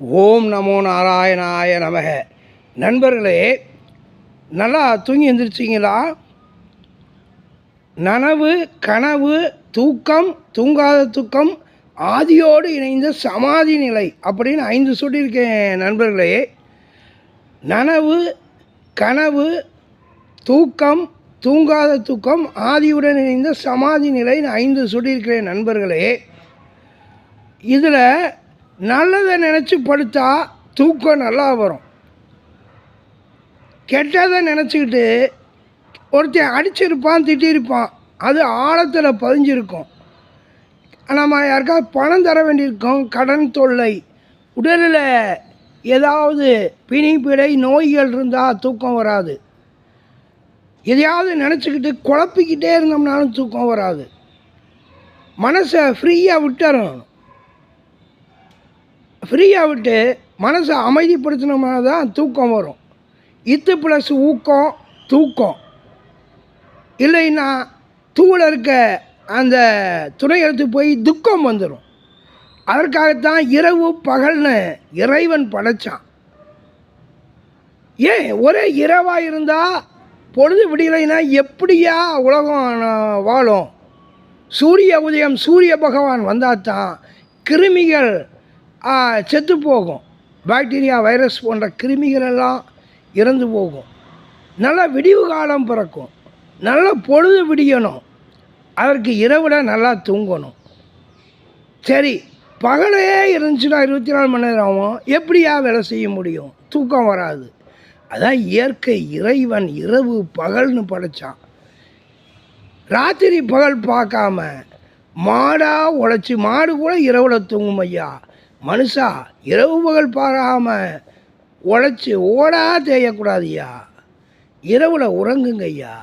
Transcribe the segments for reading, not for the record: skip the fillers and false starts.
ஓம் நமோ நாராயணாய நமக. நண்பர்களே, நல்லா தூங்கி எழுந்திரிச்சிங்களா? நனவு, கனவு, தூக்கம், தூங்காத தூக்கம், ஆதியோடு இணைந்த சமாதி நிலை அப்படின்னு 5 சொல்லியிருக்கேன் நண்பர்களே. நனவு, கனவு, தூக்கம், தூங்காத தூக்கம், ஆதியுடன் இணைந்த சமாதி நிலைன்னு 5 சொல்லியிருக்கிறேன் நண்பர்களே. இதில் நல்லதை நினச்சி படுத்தா தூக்கம் நல்லா வரும். கெட்டதை நினச்சிக்கிட்டு ஒருத்தன் அடிச்சிருப்பான், திட்டிருப்பான், அது ஆழத்தில் பதிஞ்சிருக்கும். நம்ம யாருக்காவது பணம் தர வேண்டியிருக்கோம், கடன் தொல்லை, உடலில் ஏதாவது பிணிப்பிடை நோய்கள் இருந்தால் தூக்கம் வராது. எதையாவது நினச்சிக்கிட்டு குழப்பிக்கிட்டே இருந்தோம்னாலும் தூக்கம் வராது. மனசை ஃப்ரீயாக விட்டுறணும். ஃப்ரீயாக விட்டு மனசை அமைதிப்படுத்தினோம்னா தான் தூக்கம் வரும். இத்து ப்ளஸ் ஊக்கம் தூக்கம். இல்லைன்னா தூள இருக்க அந்த துணை எடுத்து போய் துக்கம் வந்துடும். அதற்காகத்தான் இரவு பகல்னு இறைவன் படைத்தான். ஏன் ஒரே இரவாக இருந்தால் பொழுது விடியலைன்னா எப்படியா உலகம் வாழும்? சூரிய உதயம், சூரிய பகவான் வந்தால் தான் கிருமிகள் செத்து போகும். பாக்டீரியா, வைரஸ் போன்ற கிருமிகளெல்லாம் இறந்து போகும். நல்ல விடிவு காலம் பிறக்கும். நல்ல பொழுது விடியணும். அதற்கு இரவில் நல்லா தூங்கணும். சரி, பகலே இருந்துச்சுன்னா 24 மணி நேரம் ஆகும். எப்படியா வேலை செய்ய முடியும்? தூக்கம் வராது. அதான் இயற்கை இறைவன் இரவு பகல்னு படைத்தான். ராத்திரி பகல் பார்க்காம மாடாக உழைச்சி, மாடு கூட இரவில் தூங்கும் ஐயா. மனுஷா இரவு பகல் பார்க்காமல் உழைச்சி ஓடா தேயக்கூடாதுய்யா. இரவில் உறங்குங்க ஐயா.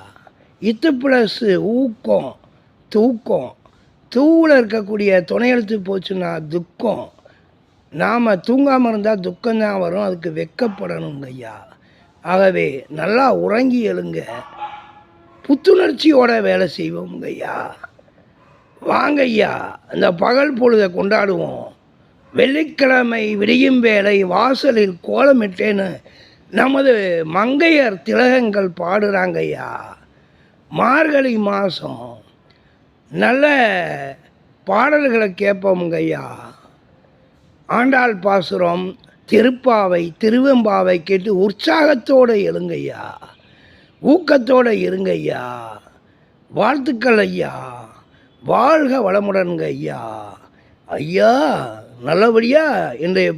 இத்து ப்ளஸ்ஸு ஊக்கம் தூக்கம். தூவில் இருக்கக்கூடிய துணை எழுத்து போச்சுன்னா துக்கம். நாம் தூங்காமல் இருந்தால் துக்கம்தான் வரும். அதுக்கு வெக்கப்படணுங்க ஐயா. ஆகவே நல்லா உறங்கி எழுங்க. புத்துணர்ச்சியோட வேலை செய்வோங்க ஐயா. வாங்க ஐயா, இந்த பகல் பொழுதை கொண்டாடுவோம். வெள்ளிக்கிழமை விடியும் வேளை வாசலில் கோலமிட்டேன்னு நமது மங்கையர் திலகங்கள் பாடுறாங்க ஐயா. மார்கழி மாதம் நல்ல பாடல்களை கேட்போமுங்க ஐயா. ஆண்டாள் பாசுரம், திருப்பாவை, திருவெம்பாவை கேட்டு உற்சாகத்தோடு எழுங்கய்யா. ஊக்கத்தோடு இருங்க ஐயா. வாழ்த்துக்கள் ஐயா. வாழ்க வளமுடன்ங்க ஐயா. ஐயா நல்லபடியாக இன்றைய